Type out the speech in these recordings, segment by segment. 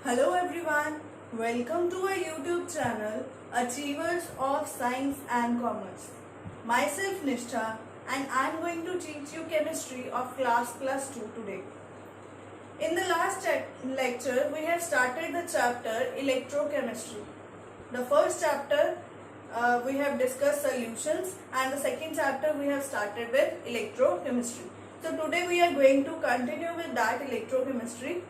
Hello everyone, welcome to our YouTube channel Achievers of Science and Commerce. Myself Nishtha and I am going to teach you chemistry of class plus 2 today. In the last lecture we have started the chapter electrochemistry. The first chapter we have discussed solutions and the second chapter we have started with electrochemistry. So today we are going to continue with that electrochemistry.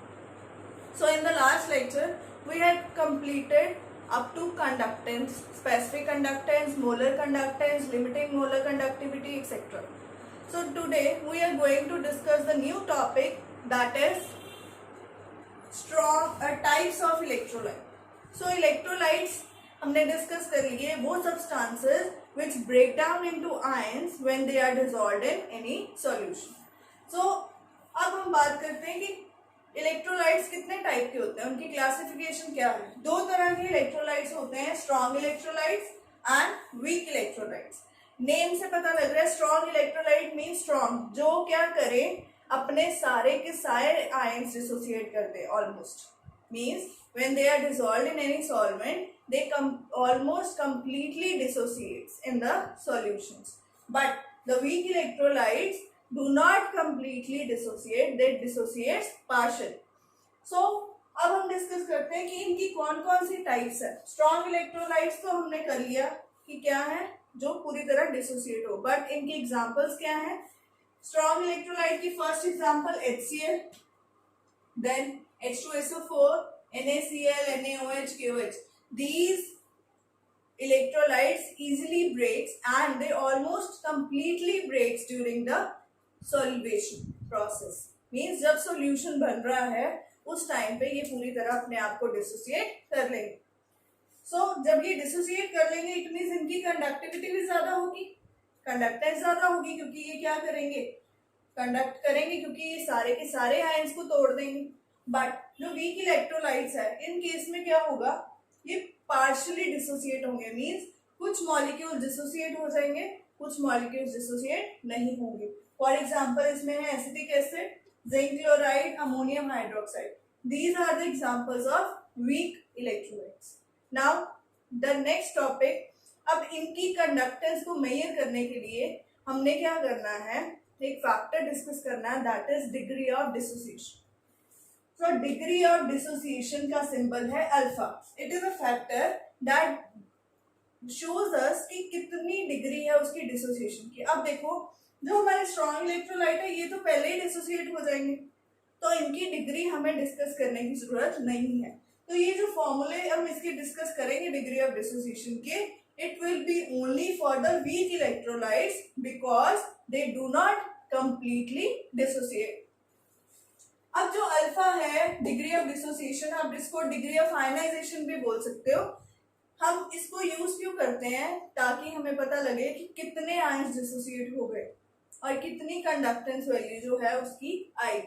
So in the last lecture, we had completed up to conductance, specific conductance, molar conductance, limiting molar conductivity, etc. So today we are going to discuss the new topic, that is strong types of electrolyte. So electrolytes हमने discuss कर लिए वो substances which break down into ions when they are dissolved in any solution. So अब हम बात करते हैं कि इलेक्ट्रोलाइट्स कितने टाइप के होते हैं, उनकी क्लासिफिकेशन क्या है। दो तरह के इलेक्ट्रोलाइट्स होते हैं, strong electrolytes and weak electrolytes. Name से पता लग रहा है स्ट्रॉन्ग इलेक्ट्रोलाइट मीन स्ट्रॉन्ग, जो क्या करे अपने सारे के सारे आयंस डिसोसिएट कर दे। Almost means when they are dissolved in any solvent they almost completely dissociates in the solutions, but the weak electrolytes do not completely dissociate, they dissociate partial. So अब हम डिस्कस करते हैं कि इनकी कौन कौन सी टाइप्स है। स्ट्रॉन्ग इलेक्ट्रोलाइट्स तो हमने कर लिया कि क्या है जो पूरी तरह डिसोसिएट हो, बट इनकी एग्जांपल्स क्या हैं। स्ट्रॉन्ग इलेक्ट्रोलाइट की first example HCl, then H2SO4, NaCl, NaOH, KOH. These electrolytes easily breaks and they almost completely breaks during the solvation process. Means जब सॉल्यूशन बन रहा है उस टाइम पे ये पूरी तरह अपने आप को डिसोसिएट कर लेंगे। जब ये डिसोसिएट कर लेंगे इट मीन्स इनकी कंडक्टिविटी भी ज्यादा होगी, कंडक्टेंस ज्यादा होगी, क्योंकि ये क्या करेंगे, कंडक्ट करेंगे, क्योंकि ये सारे के सारे आयंस को तोड़ देंगे। बट जो वीक इलेक्ट्रोलाइट्स है इन केस में क्या होगा, ये पार्शियली डिसोसिएट होंगे। मीन्स कुछ मॉलिक्यूल डिसोसिएट हो जाएंगे, कुछ मॉलिक्यूल्स डिसोसिएट नहीं होंगे। फॉर एग्जाम्पल इसमें है acetic acid, zinc chloride, ammonium hydroxide. These are the examples of weak electrolytes. Now the next topic, अब इनकी कंडक्टेंस को मेजर करने के लिए हमने क्या करना है, एक फैक्टर डिस्कस करना है, that is degree of dissociation. So degree of dissociation का सिंबल है alpha. It is a factor that shows us कि कितनी डिग्री है उसकी डिसोसिएशन की। अब देखो जो हमारे स्ट्रॉन्ग इलेक्ट्रोलाइट है ये तो पहले ही डिसोसिएट हो जाएंगे, तो इनकी डिग्री हमें डिस्कस करने की जरूरत नहीं है। तो ये जो फॉर्मूले हम इसके डिस्कस करेंगे डिग्री ऑफ डिसोसिएशन के, it will be only for the weak electrolytes because they do not completely dissociate. अब जो अल्फा है डिग्री ऑफ डिसोसिएशन, आप इसको डिग्री ऑफ आयनाइजेशन भी बोल सकते हो। हम इसको यूज क्यों करते हैं, ताकि हमें पता लगे कि कितने आयंस डिसोसिएट हो गए और कितनी कंडक्टेंस वैल्यू जो है उसकी आई।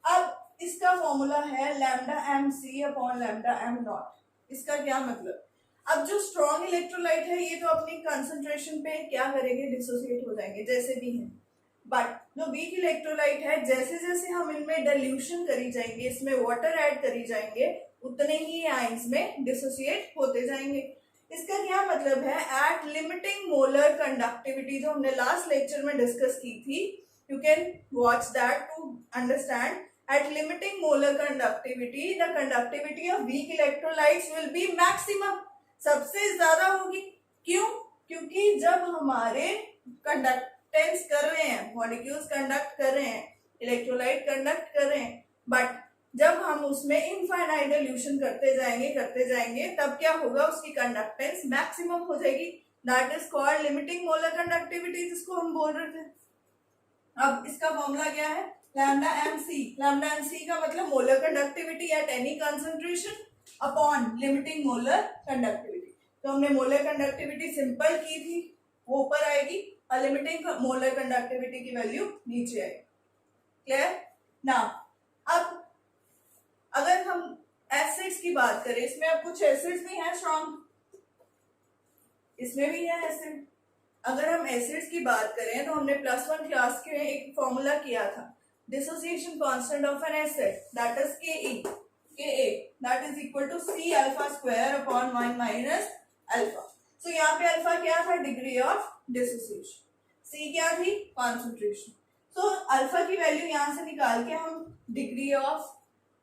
अब इसका फॉर्मूला है lambda M C upon lambda M nought. इसका क्या मतलब, अब जो स्ट्रॉन्ग इलेक्ट्रोलाइट है ये तो अपनी कंसंट्रेशन पे क्या करेंगे, डिसोसिएट हो जाएंगे जैसे भी हैं। बट जो वीक इलेक्ट्रोलाइट है जैसे जैसे हम इनमें डाइल्यूशन करी जाएंगे, इसमें वाटर ऐड करी जाएंगे, उतने ही आयंस में डिसोसिएट होते जाएंगे। इसका क्या मतलब है, एट लिमिटिंग मोलर कंडक्टिविटी, जो हमने लास्ट लेक्चर में डिस्कस की थी, you can watch that to understand. At limiting molar conductivity the conductivity of weak electrolytes will be maximum, सबसे ज्यादा होगी। क्यों, क्योंकि जब हमारे कंडक्टेंस कर रहे हैं, मॉलिक्यूल्स कंडक्ट कर रहे हैं, इलेक्ट्रोलाइट कंडक्ट कर रहे हैं, बट जब हम उसमें इनफाइनाइट डाइल्यूशन करते जाएंगे तब क्या होगा, उसकी कंडक्टेंस मैक्सिमम हो जाएगी। That is called limiting molar conductivity, जिसको हम बोल रहे थे। अब इसका फॉर्मूला क्या है, lambda M C. Lambda M C का मतलब molar conductivity at any concentration upon limiting molar conductivity. तो हमने मोलर कंडक्टिविटी सिंपल की थी, वो ऊपर आएगी और लिमिटिंग मोलर कंडक्टिविटी की वैल्यू नीचे आएगी। क्लियर ना। अब अगर हम एसिड्स की बात करें, इसमें अब कुछ एसिड्स भी हैं स्ट्रॉन्ग, इसमें भी है एसिड। अगर हम एसिड्स की बात करें तो हमने +1 क्लास के एक फॉर्मूला किया था, dissociation constant of an acid, that is Ka, that is equal to C alpha square upon 1 minus alpha. So यहाँ पे अल्फा क्या था, डिग्री ऑफ डिसोसिएशन, सी क्या थी, कॉन्सेंट्रेशन। सो अल्फा की वैल्यू यहाँ से निकाल के हम डिग्री ऑफ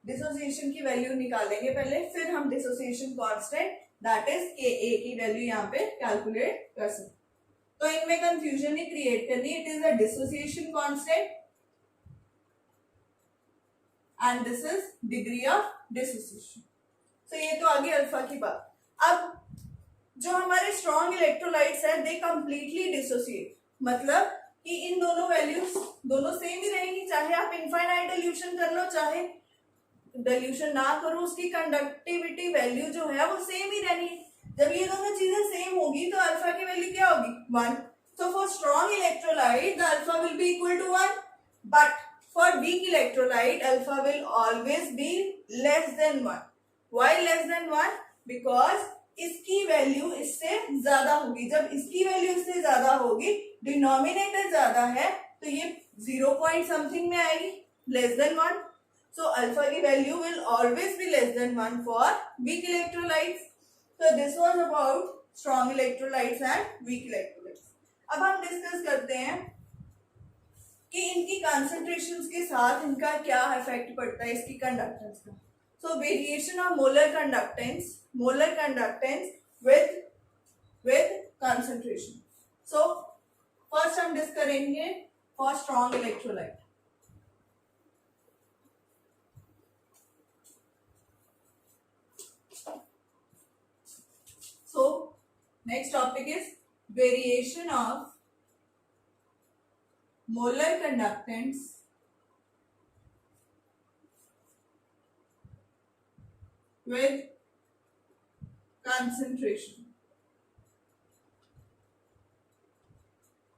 डिसोसिएशन की वैल्यू निकालेंगे पहले, फिर हम डिसोसिएशन कांस्टेंट दैट इज के ए की वैल्यू यहाँ पे कैलकुलेट कर सकते। तो इनमें कंफ्यूजन नहीं क्रिएट करनी, it is a dissociation constant and this is degree of dissociation. तो ये तो आगे अल्फा की बात। अब जो हमारे स्ट्रॉन्ग इलेक्ट्रोलाइट्स है दे कंप्लीटली डिसोसिएट, मतलब कि इन दोनों वैल्यूज दोनों सेम ही रहेंगी, चाहे आप इनफाइनाइट डिल्यूशन कर लो चाहे डिल्यूशन ना करो, उसकी कंडक्टिविटी वैल्यू जो है वो सेम ही रहनी है। जब ये दोनों चीजें सेम होगी तो अल्फा की वैल्यू क्या होगी, 1। So for strong electrolyte the alpha will be equal to 1, but for weak electrolyte alpha will always be less than 1। Why less than 1? Because इसकी वैल्यू इससे ज्यादा होगी। जब इसकी वैल्यू इससे ज्यादा होगी, डिनोमिनेटर ज्यादा है, तो ये 0 पॉइंट समथिंग में आएगी, लेस देन 1। So alpha की value will always be less than 1 for weak electrolytes. So this was about strong electrolytes and weak electrolytes. अब हम डिस्कस करते हैं कि इनकी कॉन्सेंट्रेशंस के साथ इनका क्या इफेक्ट पड़ता है इसकी कंडक्टेंस का। So variation of molar conductance with concentration. So first हम डिस्कस करेंगे for strong electrolyte. So next topic is variation of molar conductance with concentration.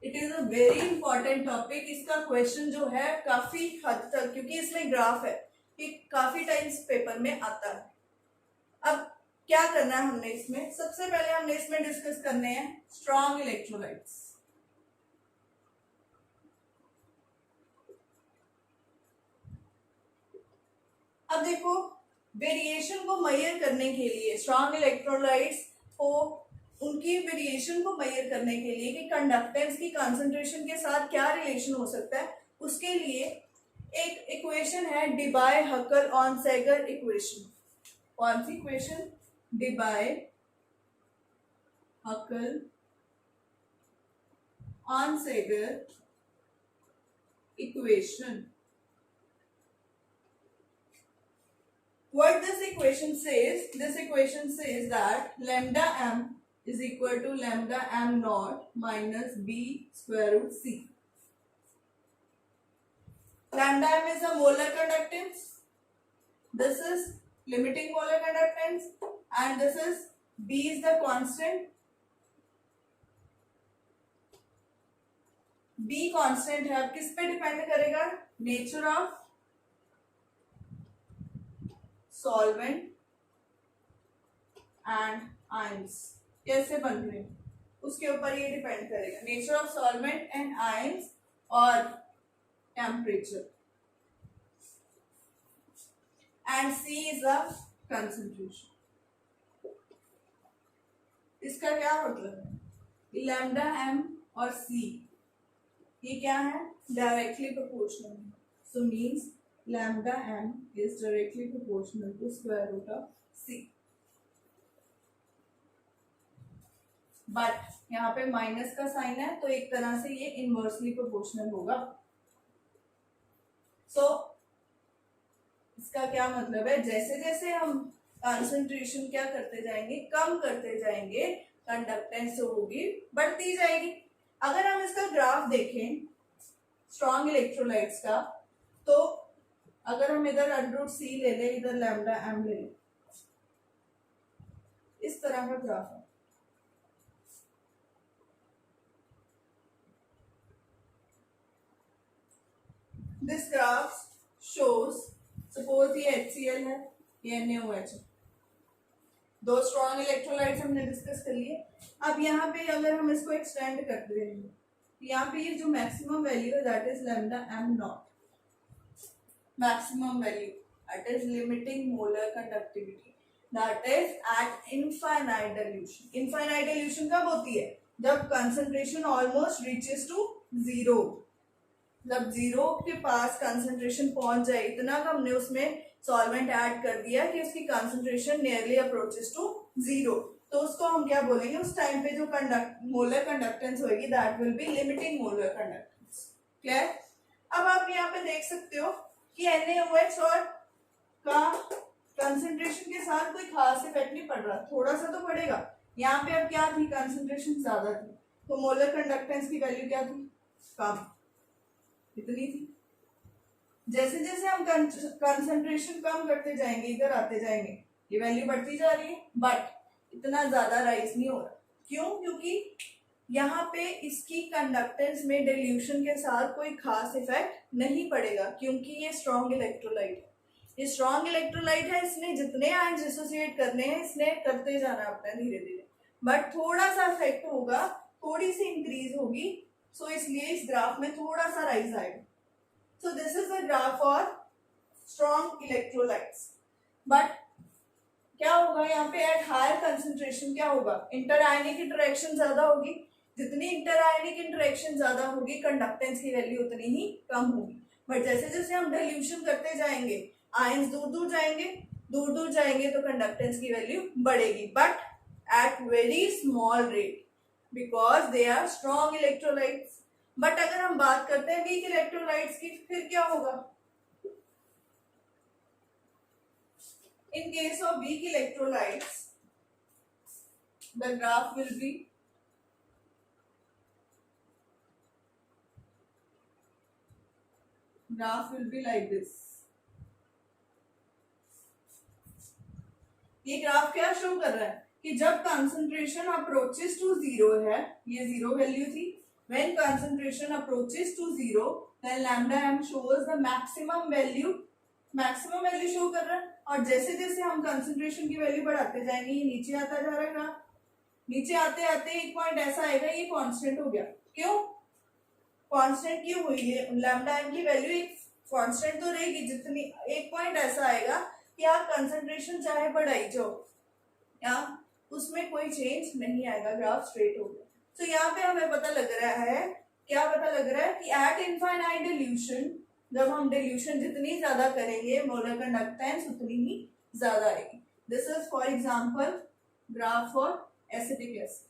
It is a very important topic. इसका question जो है काफी हद तक, क्योंकि इसमें ग्राफ है, कि काफी टाइम्स पेपर में आता है। अब क्या करना है हमने इसमें, सबसे पहले हमने इसमें डिस्कस करने हैं स्ट्रॉन्ग इलेक्ट्रोलाइट्स। अब देखो, वेरिएशन को मेजर करने के लिए स्ट्रॉन्ग इलेक्ट्रोलाइट्स को, उनकी वेरिएशन को मेजर करने के लिए कि कंडक्टेंस की कंसंट्रेशन के साथ क्या रिलेशन हो सकता है, उसके लिए एक इक्वेशन है डिबाय हकर ऑनसेगर इक्वेशन। कौन सी equation? Debye Huckel Onsager equation. What this equation says? This equation says that lambda m is equal to lambda m naught minus b square root c. Lambda m is a molar conductance. This is limiting molar conductance, and this is b is the constant. b constant है, अब किस पे depend करेगा? Nature of solvent and ions कैसे बन रहे हैं उसके ऊपर ये डिपेंड करेगा, nature of solvent and ions और temperature. And C is the concentration. इसका क्या मतलब है? लैम्डा m और C ये क्या है? Directly proportional. So means lambda m is directly proportional to square root of C. But यहाँ पे माइनस का साइन है, तो एक तरह से ये इनवर्सली प्रोपोर्शनल होगा। सो इसका क्या मतलब है? जैसे जैसे हम कंसंट्रेशन क्या करते जाएंगे, कम करते जाएंगे, कंडक्टेंस होगी बढ़ती जाएगी। अगर हम इसका ग्राफ देखें स्ट्रॉन्ग इलेक्ट्रोलाइट्स का, तो अगर हम इधर अंडर C ले ले, इधर लैम्डा m ले ले, इस तरह का ग्राफ है। दिस ग्राफ शोज, सपोज ये HCl है, ये NaOH है, दो स्ट्रॉन्ग इलेक्ट्रोलाइट्स हमने डिस्कस कर लिए। अब यहाँ पे अगर हम इसको एक्सटेंड करते हैं, यहाँ पे ये जो मैक्सिमम वैल्यू है that is lambda m not, maximum value. that is limiting molar conductivity, that is at infinite dilution. Infinite dilution कब होती है? जब concentration almost reaches to zero, जब जीरो के पास कंसंट्रेशन पहुंच जाए, इतना का हमने उसमें सॉल्वेंट ऐड कर दिया कि उसकी concentration nearly approaches to zero, तो उसको हम क्या बोलेंगे? उस टाइम पे जो मोलर कंडक्टेंस होगी that will be limiting molar conductance. Clear? अब आप यहाँ पे देख सकते हो कि NaOH और का कंसंट्रेशन के साथ कोई खास इफेक्ट नहीं पड़ रहा, थोड़ा सा तो पड़ेगा. यहाँ पे अब क्या थी? कंसंट्रेशन ज्यादा थी, तो मोलर कंडक्टेंस की वैल्यू क्या थी? कम, इतनी थी. जैसे जैसे हम कंसंट्रेशन कम करते जाएंगे, इधर आते जाएंगे, ये वैल्यू बढ़ती जा रही है, बट इतना ज्यादा राइज नहीं हो रहा. क्यों? क्योंकि यहाँ पे इसकी कंडक्टेंस में डिल्यूशन के साथ कोई खास इफेक्ट नहीं पड़ेगा, क्योंकि ये स्ट्रॉन्ग इलेक्ट्रोलाइट है. ये स्ट्रॉन्ग इलेक्ट्रोलाइट है, इसने जितने आयंस एसोसिएट करने हैं इसने करते जाना अपना धीरे धीरे, बट थोड़ा सा इफेक्ट होगा, थोड़ी सी इंक्रीज होगी. सो इसलिए इस ग्राफ में थोड़ा सा राइज आएगा. So this is the graph for strong electrolytes. But क्या होगा यहाँ पे? एट हायर कंसंट्रेशन क्या होगा? इंटरआयनिक इंटरेक्शन ज्यादा होगी. जितनी इंटरआयनिक इंटरेक्शन ज्यादा होगी, कंडक्टेंस की वैल्यू उतनी ही कम होगी. बट जैसे जैसे हम डिल्यूशन करते जाएंगे, आयंस दूर दूर जाएंगे, दूर दूर जाएंगे, तो कंडक्टेंस की वैल्यू बढ़ेगी, but at very small rate, because they are strong electrolytes. But अगर हम बात करते हैं वीक इलेक्ट्रोलाइट्स की, फिर क्या होगा? In case of weak electrolytes, the graph will be like this. ये ग्राफ क्या शो कर रहा है कि जब कंसंट्रेशन अप्रोचेस टू जीरो है, ये जीरो वैल्यू थी, when concentration approaches to zero, then lambda m shows the maximum value show कर रहा है. और जैसे जैसे हम कंसंट्रेशन की वैल्यू बढ़ाते जाएंगे, ये नीचे आता जा रहा है. नीचे आते आते एक पॉइंट ऐसा आएगा, ये कांस्टेंट हो गया. क्यों कांस्टेंट क्यों हुई? ये लैम्डा एम की वैल्यू एक कांस्टेंट तो रहेगी, जितनी एक पॉइंट ऐसा आएगा कि आप कंसंट्रेशन चाहे बढ़ाई जाओ, या उसमें कोई चेंज नहीं आएगा, ग्राफ स्ट्रेट हो गया. तो यहाँ पे हमें पता लग रहा है, क्या पता लग रहा है कि एट इनफाइनाइट डिल्यूशन, जब हम डिल्यूशन जितनी ज्यादा करेंगे, मोलर कंडक्टेंस उतनी ही ज्यादा आएगी. This is for example graph for acetic acid.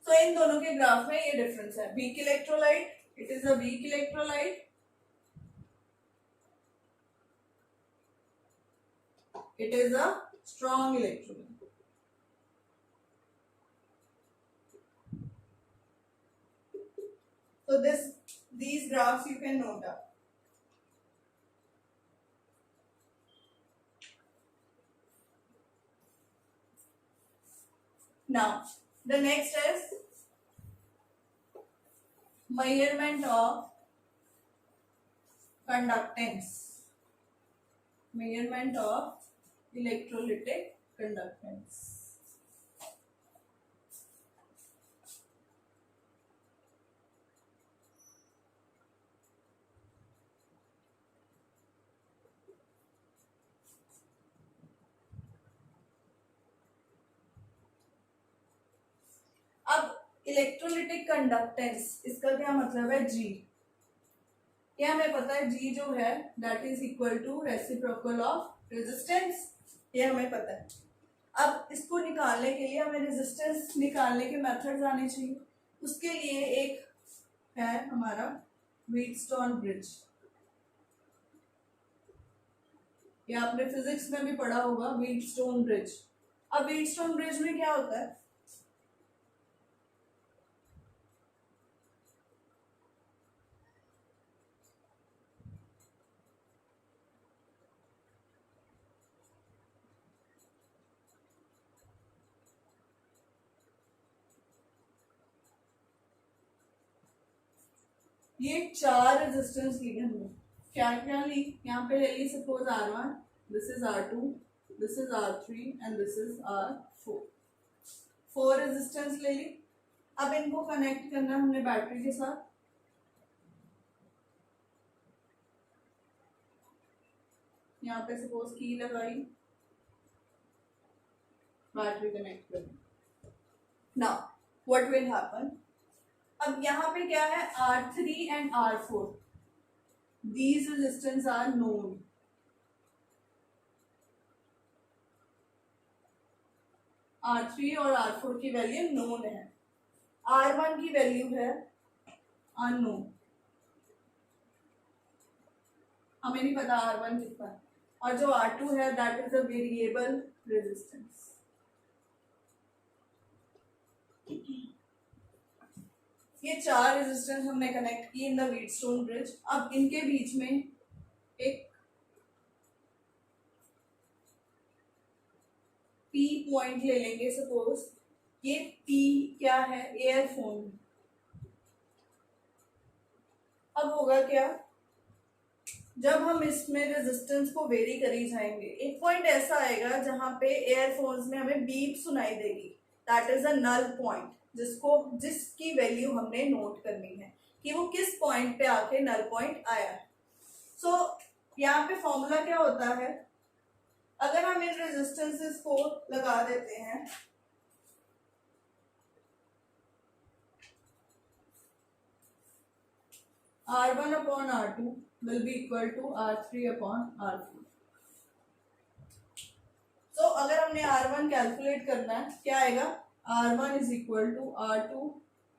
तो इन दोनों के ग्राफ में ये डिफरेंस है. Weak electrolyte, it is a weak electrolyte, it is a strong electrolyte. So these graphs you can note down. Now the next is measurement of conductance, measurement of electrolytic conductance. अब electrolytic conductance, इसका क्या मतलब है? जी. क्या हमें पता है? जी जो है that is equal to reciprocal of resistance, ये हमें पता है. अब इसको निकालने के लिए हमें रेजिस्टेंस निकालने के मेथड्स आने चाहिए. उसके लिए एक है हमारा व्हीटस्टोन ब्रिज. ये आपने फिजिक्स में भी पढ़ा होगा, व्हीटस्टोन ब्रिज. अब व्हीटस्टोन ब्रिज में क्या होता है? ये चार रेजिस्टेंस लिए हमने. क्या क्या ली? यहाँ पे ले ली suppose R1, this is R2, this is R3 and this is R4. 4 resistance ले ली. अब इनको कनेक्ट करना हमने बैटरी के साथ. यहाँ पे सपोज की लगाई, बैटरी कनेक्ट कर। नाउ व्हाट विल हैपन, अब यहाँ पे क्या है, R3 and R4, these resistance R known. R3 और R4 की वैल्यू नोन है, R1 की वैल्यू है अननोन, हमें नहीं पता R1 कितना है, और जो R2 है that is a variable resistance. ये 4 रेजिस्टेंस हमने कनेक्ट की इन द व्हीटस्टोन ब्रिज। अब इनके बीच में एक P पॉइंट ले लेंगे, सपोज ये P क्या है, एयरफोन। अब होगा क्या, जब हम इसमें रेजिस्टेंस को वेरी करी जाएंगे, एक पॉइंट ऐसा आएगा जहां पे एयरफोन्स में हमें बीप सुनाई देगी, that is a null point, जिसकी वैल्यू हमने नोट करनी है कि वो किस पॉइंट पे आके नल पॉइंट आया है। सो यहाँ पे फॉर्मूला क्या होता है, अगर हम इन रेजिस्टेंसेस को लगा देते हैं, R1 upon R2 will be equal to R3 upon R4। तो अगर हमने R1 कैलकुलेट करना है, क्या आएगा, R1 is equal to R2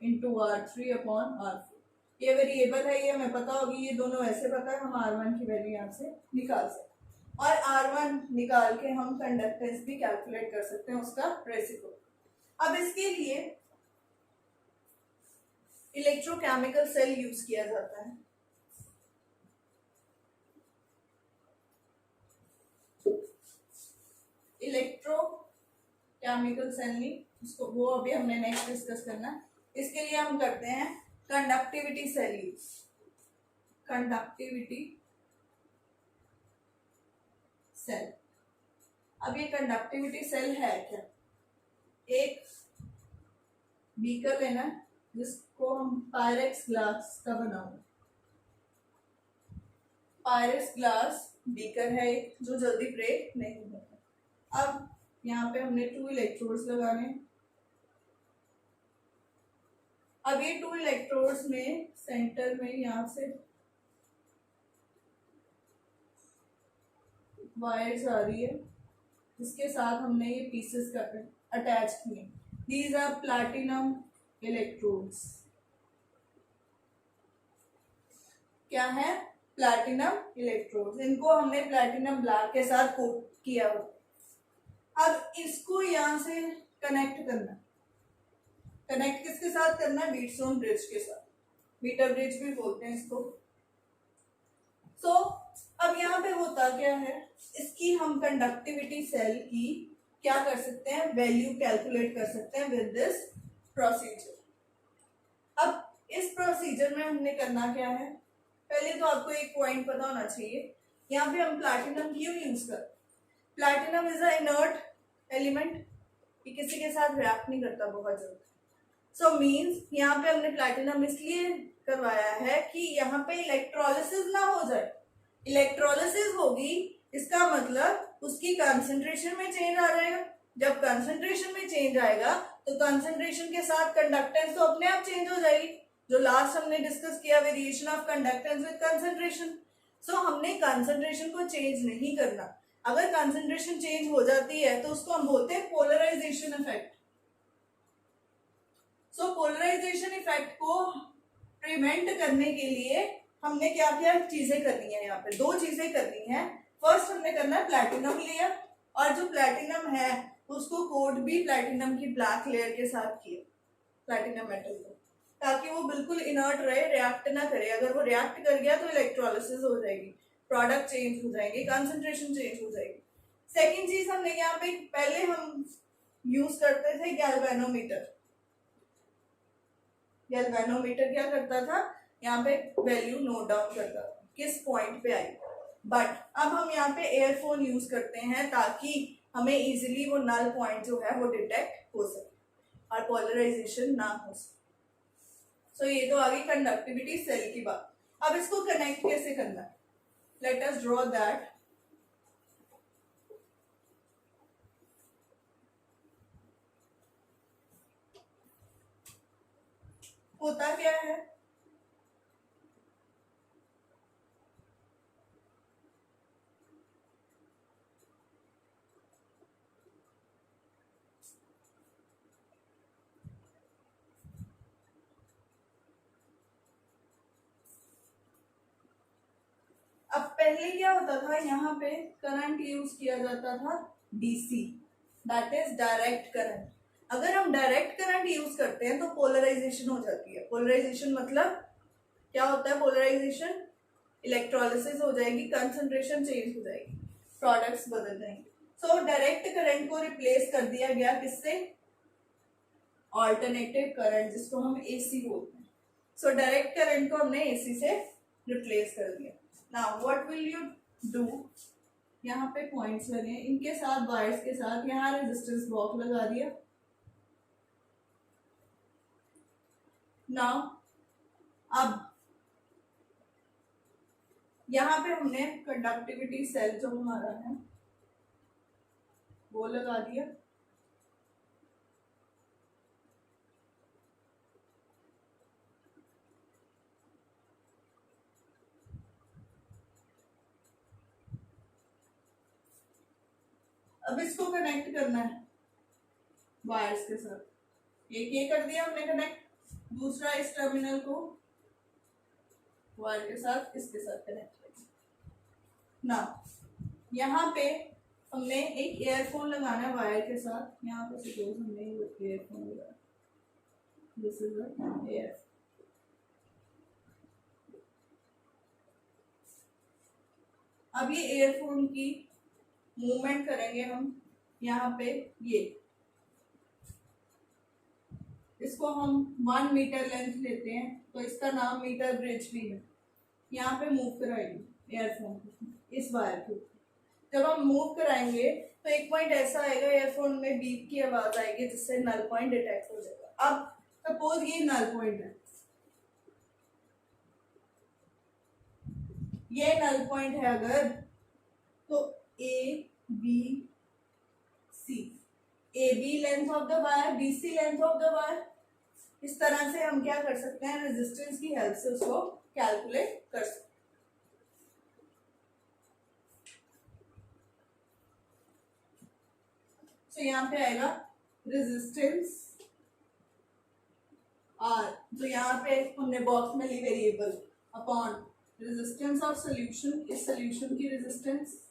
into R3 upon R4। ये वेरिएबल है, ये हमें पता होगी, ये दोनों ऐसे पता है, हम R1 की वैल्यू यहाँ से निकाल सकते हैं, और R1 निकाल के हम कंडक्टेंस भी कैलकुलेट कर सकते हैं, उसका रेसिप्रोकल। अब इसके लिए इलेक्ट्रोकेमिकल सेल यूज किया जाता है। इलेक्ट्रोकेमिकल सेल नहीं, उसको वो अभी हमने नेक्स्ट डिस्कस करना है। इसके लिए हम करते हैं conductivity cell use. Conductivity cell, अब ये कंडक्टिविटी सेल है क्या, एक बीकर लेना है जिसको हम पायरेक्स ग्लास का बनाऊंगा। पायरेक्स ग्लास बीकर है एक, जो जल्दी ब्रेक नहीं होता। अब यहाँ पे हमने 2 इलेक्ट्रोड्स लगाने। अब ये 2 इलेक्ट्रोड्स में सेंटर में यहाँ से वायर्स आ रही है, जिसके साथ हमने ये पीसेस अटैच किए। These are platinum electrodes. क्या है, प्लैटिनम इलेक्ट्रोड्स। इनको हमने प्लैटिनम ब्लैक के साथ कोट किया हो। अब इसको यहां से कनेक्ट करना, कनेक्ट किसके साथ करना है, व्हीटस्टोन ब्रिज के साथ, व्हीटर ब्रिज भी बोलते हैं इसको। सो अब यहाँ पे होता क्या है, इसकी हम कंडक्टिविटी सेल की क्या कर सकते हैं, वैल्यू कैलकुलेट कर सकते हैं विद दिस प्रोसीजर। अब इस प्रोसीजर में हमने करना क्या है, पहले तो आपको एक पॉइंट पता होना चाहिए, यहाँ पे हम प्लैटिनम क्यों यूज कर, platinum is a inert element, ये किसी के साथ रिएक्ट नहीं करता बहुत जल्दी। सो मीन्स यहाँ पे हमने प्लैटिनम इसलिए करवाया है कि यहाँ पे इलेक्ट्रोलिसिस ना हो जाए। इलेक्ट्रोलिसिस होगी, इसका मतलब उसकी कंसंट्रेशन में चेंज आ जाएगा। जब कंसंट्रेशन में चेंज आएगा तो कंसंट्रेशन के साथ कंडक्टेंस तो अपने आप चेंज हो जाएगी, जो लास्ट हमने डिस्कस किया, variation of conductance with concentration. So हमने कंसंट्रेशन को चेंज नहीं करना। अगर कंसंट्रेशन चेंज हो जाती है तो उसको हम बोलते हैं पोलराइजेशन इफेक्ट। सो पोलराइजेशन इफेक्ट को प्रिवेंट करने के लिए हमने क्या क्या चीजें करनी है, यहाँ पे 2 चीजें करनी है। फर्स्ट हमने करना है प्लैटिनम लेयर, और जो प्लैटिनम है उसको कोट भी प्लैटिनम की ब्लैक लेयर के साथ किया, प्लैटिनम मेटल को, ताकि वो बिल्कुल इनर्ट रहे, रिएक्ट ना करे। अगर वो रिएक्ट कर गया तो इलेक्ट्रोलिसिस हो जाएगी, प्रोडक्ट चेंज हो जाएंगे, कंसंट्रेशन चेंज हो जाएगी। सेकेंड चीज हमने यहाँ पे, पहले हम यूज करते थे गैल्वेनोमीटर। गैल्वेनोमीटर क्या करता था, यहाँ पे वैल्यू नोट डाउन करता था किस पॉइंट पे आई। बट अब हम यहाँ पे एयरफोन यूज करते हैं ताकि हमें इजीली वो नल पॉइंट जो है वो डिटेक्ट हो सके और पोलराइजेशन ना हो सके। सो ये तो आ गई कंडक्टिविटी सेल की बात। अब इसको कनेक्ट कैसे करना है, लेट अस ड्रॉ दैट। होता क्या है, अब पहले क्या होता था, यहाँ पे करंट यूज किया जाता था DC, that is direct current. अगर हम डायरेक्ट करंट यूज करते हैं तो पोलराइजेशन हो जाती है। पोलराइजेशन मतलब क्या होता है, पोलराइजेशन इलेक्ट्रोलिसिस हो जाएगी, कंसंट्रेशन चेंज हो जाएगी, प्रोडक्ट्स बदल जाएंगे। सो डायरेक्ट करंट को रिप्लेस कर दिया गया किससे, ऑल्टरनेटिव करंट, जिसको हम एसी बोलते हैं। सो डायरेक्ट करंट को हमने एसी से रिप्लेस कर दिया। Now what will you do, यहाँ पे पॉइंट्स लगे, इनके साथ वायर्स के साथ यहाँ रेजिस्टेंस ब्लॉक लगा दिया। नाउ अब यहाँ पे हमने कंडक्टिविटी सेल जो हमारा है वो लगा दिया। अब इसको कनेक्ट करना है वायर्स के साथ, एक ये कर दिया हमने कनेक्ट, दूसरा इस टर्मिनल को वायर के साथ इसके साथ कनेक्ट किया। ना यहाँ पे हमने एक ईयरफोन लगाना है वायर के साथ, यहाँ पे सपोज हमने ईयरफोन लगाया, दिस इज एयर। अब ये ईयरफोन की मूवमेंट करेंगे हम, यहाँ पे ये इसको हम 1 मीटर लेंथ लेते हैं, तो इसका नाम मीटर ब्रिज भी है। यहाँ पे मूव कराएंगे ईयरफोन को इस वायर को, जब हम मूव कराएंगे तो एक पॉइंट ऐसा आएगा, ईयरफोन में बीप की आवाज आएगी जिससे नल पॉइंट डिटेक्ट हो जाएगा। अब सपोज ये नल पॉइंट है, ये नल पॉइंट है अगर, तो A B C, A B length of the wire, B C length of the wire, इस तरह से हम क्या कर सकते हैं, रेजिस्टेंस की हेल्प से उसको कैलकुलेट कर सकते हैं। तो यहाँ पे आएगा रेजिस्टेंस आर, तो यहाँ पे हमने बॉक्स में ली variable upon resistance of solution, इस सॉल्यूशन की resistance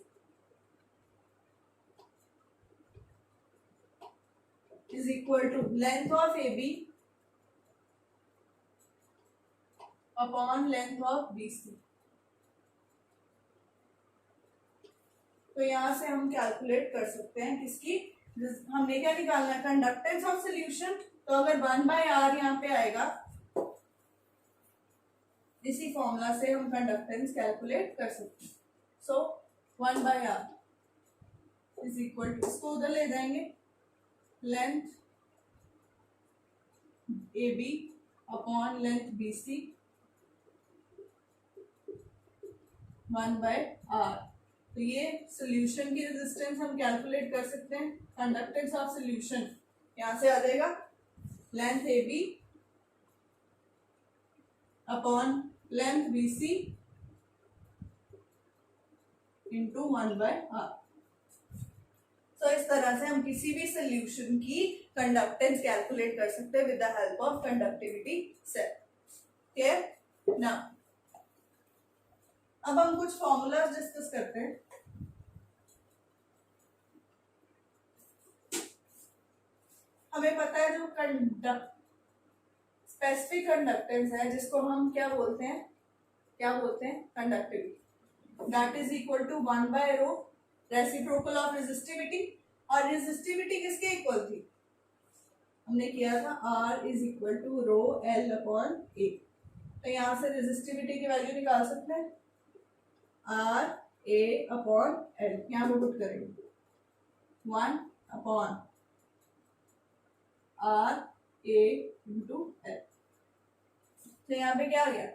is equal to length of A B upon length of B C. तो यहां से हम कैलकुलेट कर सकते हैं किसकी, हमने क्या निकालना है, कंडक्टेंस ऑफ सॉल्यूशन। तो अगर 1/r यहाँ पे आएगा, इसी फॉर्मूला से हम कंडक्टेंस कैलकुलेट कर सकते हैं। सो 1/r इज इक्वल टू, इसको उधर ले जाएंगे, length A B upon length B C 1/r। तो ये सोल्यूशन की रेजिस्टेंस हम कैलकुलेट कर सकते हैं। कंडक्टेंस ऑफ सोल्यूशन यहां से आ जाएगा length A B upon length B C into 1/r। तो इस तरह से हम किसी भी सोल्यूशन की कंडक्टेंस कैलकुलेट कर सकते हैं with the help of conductivity cell. Clear ना, अब हम कुछ फॉर्मूलाज डिस्कस करते हैं। हमें पता है जो स्पेसिफिक कंडक्टेंस है, जिसको हम क्या बोलते हैं, conductivity, that is equal to 1/ρ reciprocal of resistivity. और रेजिस्टिविटी किसके इक्वल थी, हमने किया था R is equal to rho L upon A। तो यहां से रेजिस्टिविटी की वैल्यू निकाल सकते हैं, R A अपॉन L, यहां पे पुट करेंगे 1 upon R A into L। तो यहाँ पे क्या आ गया,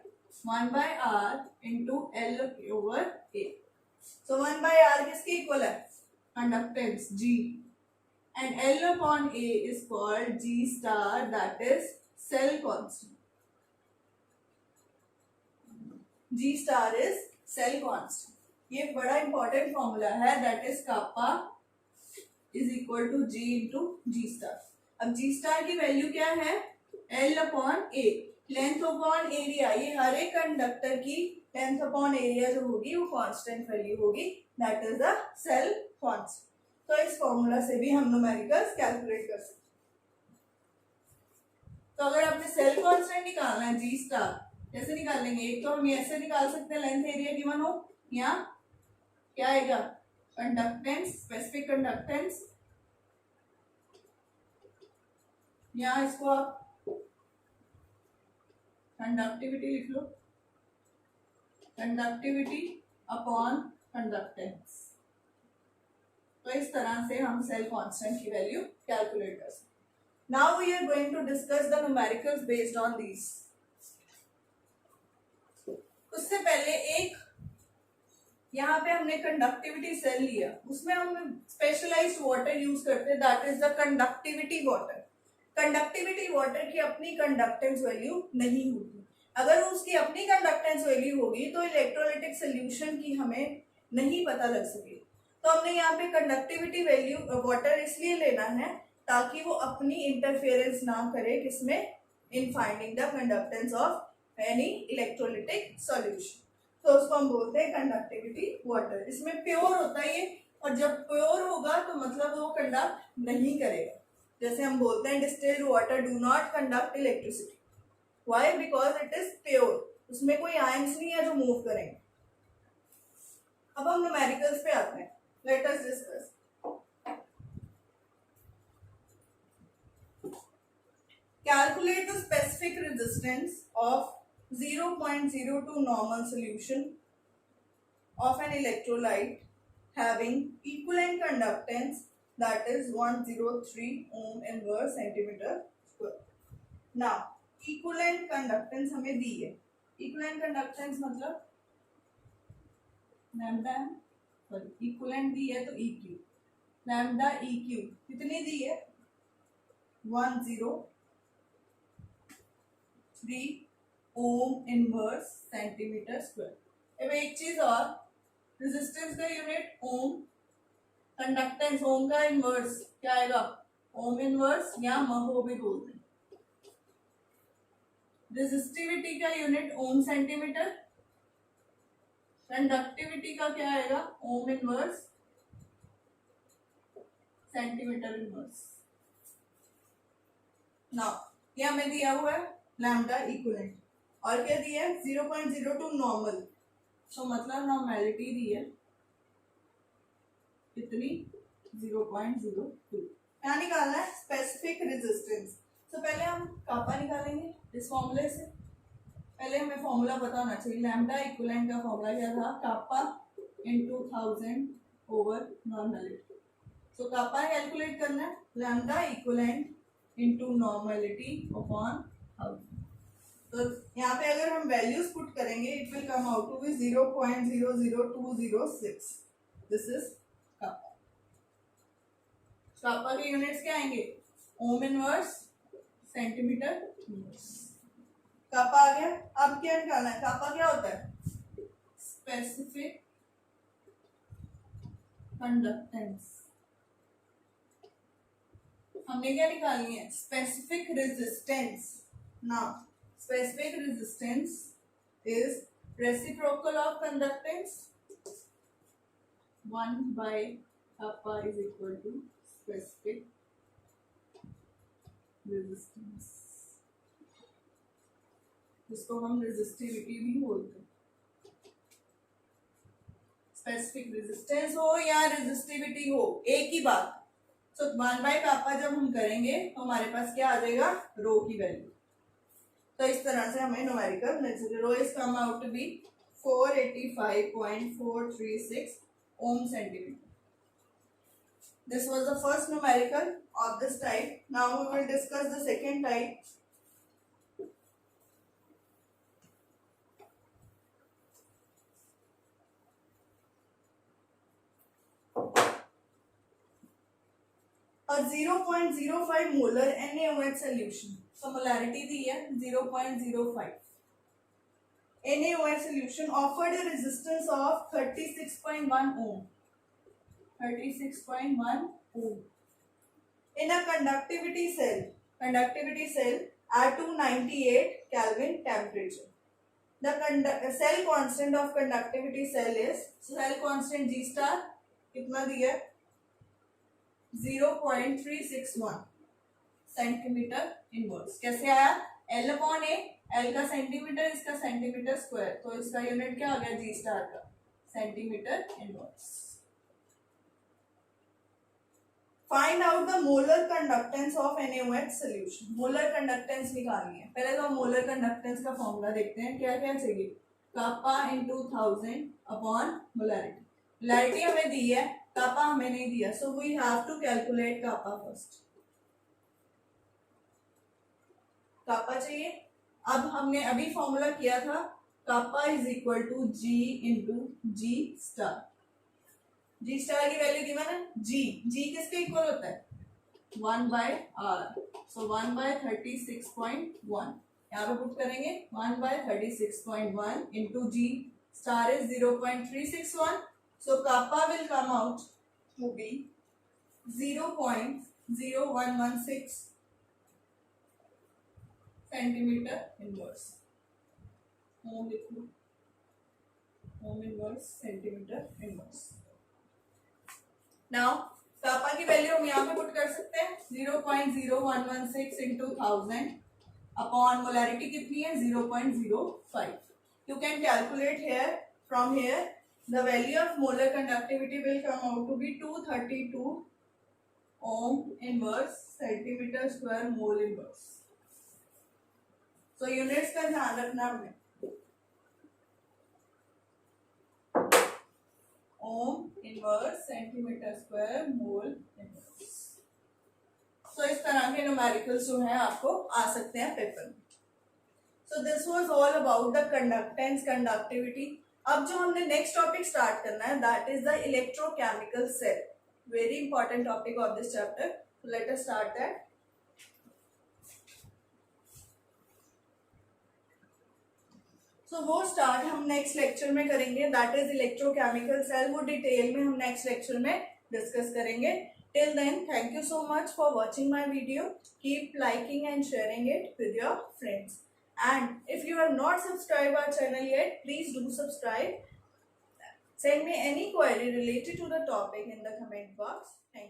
1/r into L over A। So 1/r किसके इक्वल है, conductance G, and L upon A is called G star, that is cell constant। G star is cell constant. ये बड़ा important formula है, that is kappa is equal to G into G star. अब G star की value क्या है? L upon A, length upon area. ये हर एक कंडक्टर की लेंथ अपॉन एरिया जो होगी वो कांस्टेंट वैल्यू होगी, that is the cell constant. तो इस फॉर्मूला से भी हम न्यूमेरिकल्स कैलकुलेट कर सकते हैं. तो अगर आपने सेल कांस्टेंट निकालना है G स्टार, कैसे निकालेंगे? एक तो हम ऐसे निकाल सकते हैं, लेंथ एरिया गिवन हो, या क्या आएगा? कंडक्टेंस, स्पेसिफिक कंडक्टेंस, या इसको आप कंडक्टिविटी लिख लो, कंडक्टिविटी अपॉन कंडक्टेंस. तो इस तरह से हम सेल कांस्टेंट की वैल्यू कैलकुलेट कर सकते हैं. Now we are going to discuss the numericals based on these. उससे पहले एक यहाँ पे हमने कंडक्टिविटी सेल लिया, उसमें हम स्पेशलाइज्ड वाटर यूज करते हैं, that is the conductivity water. Conductivity water की अपनी कंडक्टेंस वैल्यू नहीं होगी. अगर उसकी अपनी कंडक्टेंस वैल्यू होगी तो इलेक्ट्रोलाइटिक सोल्यूशन की हमें नहीं पता लग सके. तो हमने यहाँ पे कंडक्टिविटी वैल्यू वाटर इसलिए लेना है ताकि वो अपनी इंटरफेरेंस ना करे किसमें, in finding the conductance of any electrolytic solution. तो उसको हम बोलते हैं कंडक्टिविटी वाटर. इसमें प्योर होता है ये, और जब प्योर होगा तो मतलब वो कंडक्ट नहीं करेगा. जैसे हम बोलते हैं distilled water do not conduct electricity. Why? Because it is pure, उसमें कोई आयंस नहीं है जो मूव करेंगे. अब हम न्यूमेरिकल्स पे आते हैं. Let us discuss. Calculate the specific resistance of 0.02 normal solution of an electrolyte having equivalent conductance, that is 103 ohm inverse centimeter square. Now equivalent conductance हमें दी है. equivalent conductance मतलब लैम्डा है, सॉरी equivalent दी है तो EQ, लैम्डा EQ कितनी दी है? 103 ओम inverse centimetre square. अब एक चीज और, रेजिस्टेंस का यूनिट ओम, कंडक्टेंस ओम का इनवर्स क्या आएगा? ओम इनवर्स, या महो भी बोलते हैं. रेजिस्टिविटी का यूनिट ओम सेंटीमीटर, कंडक्टिविटी का क्या आएगा? ओम इनवर्स सेंटीमीटर इनवर्स. नाउ ये हमें दिया हुआ है लैम्डा इक्विवेलेंट, और क्या दिया है? 0.02 नॉर्मल. तो मतलब नॉर्मेलिटी दी है कितनी? 0.02. क्या निकालना है? Specific resistance. तो पहले हम कापा निकालेंगे इस फॉर्मूले से. पहले हमें फॉर्मूला पता होना चाहिए. लैम्डा इक्विवेलेंट का फॉर्मूला क्या था? Kappa into 1000 over normality. तो कापा कैलकुलेट करना है, lambda equivalent into normality upon 1000. तो यहाँ पे अगर हम वैल्यूज पुट करेंगे, it will come out to be 0.00206. This is kappa. Kappa के यूनिट्स क्या आएंगे? Ohm inverse centimetre inverse. Kappa आ गया. अब क्या निकालना है? कापा क्या होता है? Specific conductance. हमने क्या निकालनी है? Specific resistance. Now specific resistance is reciprocal of conductance. 1 by kappa is equal to specific resistance. जिसको हम रेजिस्टिविटी भी बोलते हैं. स्पेसिफिक रेजिस्टेंस हो या रेजिस्टिविटी हो, एक ही बात. तो 1 by kappa जब हम करेंगे तो हमारे पास क्या आ जाएगा? रो की वैल्यू. तो इस तरह से हमें न्यूमेरिकल मिल सकते. Rho is come out to be 485.436 ohm centimetre. This was the first numerical of this type. Now we will discuss the second type. और 0.05 मोलर NaOH सोल्यूशन. तो मोलैरिटी दी है 0.05. NaOH solution offered a resistance of 36.1 ohm. 36.1 ohm. In a conductivity cell at 298 Kelvin temperature. The cell constant of conductivity cell is cell constant G star कितना दिया 0.361 centimetre inverse. कैसे आया? L upon A, L का centimetre, इसका centimetre square, तो इसका unit क्या हो गया G स्टार का centimetre inverse. Find out the molar conductance of NaOH solution. Molar conductance निकालनी है. पहले तो हम मोलर कंडक्टेंस का फॉर्मूला देखते हैं. क्या क्या चाहिए? Kappa into 1000 upon molarity. Molarity हमें दी है, कापा हमें नहीं दिया, so we have to calculate kappa first. Kappa चाहिए. अब हमने अभी फॉर्मूला किया था, kappa is equal to G into G star. G star की वैल्यू दी मैंने G किसके इक्वल होता है 1 बाय R. सो 1 बाय 36.1 यहाँ पे पुट करेंगे. 1 by 36.1 into G star is 0.361. So kappa will come out to be 0.0116 centimetre inverse. Ohm लिख लो, ohm inverse centimetre inverse. Now kappa की वैल्यू हम यहाँ पे पुट कर सकते हैं 0.0116 इंटू 1000 अपॉन मोलैरिटी कितनी है 0.05. You can calculate here from here the value of molar conductivity will come out to be 232 ohm inverse centimetre square mole inverse. तो यूनिट्स का ध्यान रखना हमें. Ohm inverse centimetre square mole inverse. तो इस तरह के न्यूमेरिकल्स जो है आपको आ सकते हैं पेपर में. So this was all about the conductance conductivity. अब जो हमने नेक्स्ट टॉपिक स्टार्ट करना है that is the electrochemical cell. Very important topic of this chapter. Let us start that. So वो स्टार्ट हम नेक्स्ट लेक्चर में करेंगे दैट इज इलेक्ट्रोकेमिकल सेल. वो डिटेल में हम नेक्स्ट लेक्चर में डिस्कस करेंगे. Till then thank you so much for watching my video. Keep liking and sharing it with your friends. And if you have not subscribe our channel yet please do subscribe. Send me any query related to the topic in the comment box. Thank you.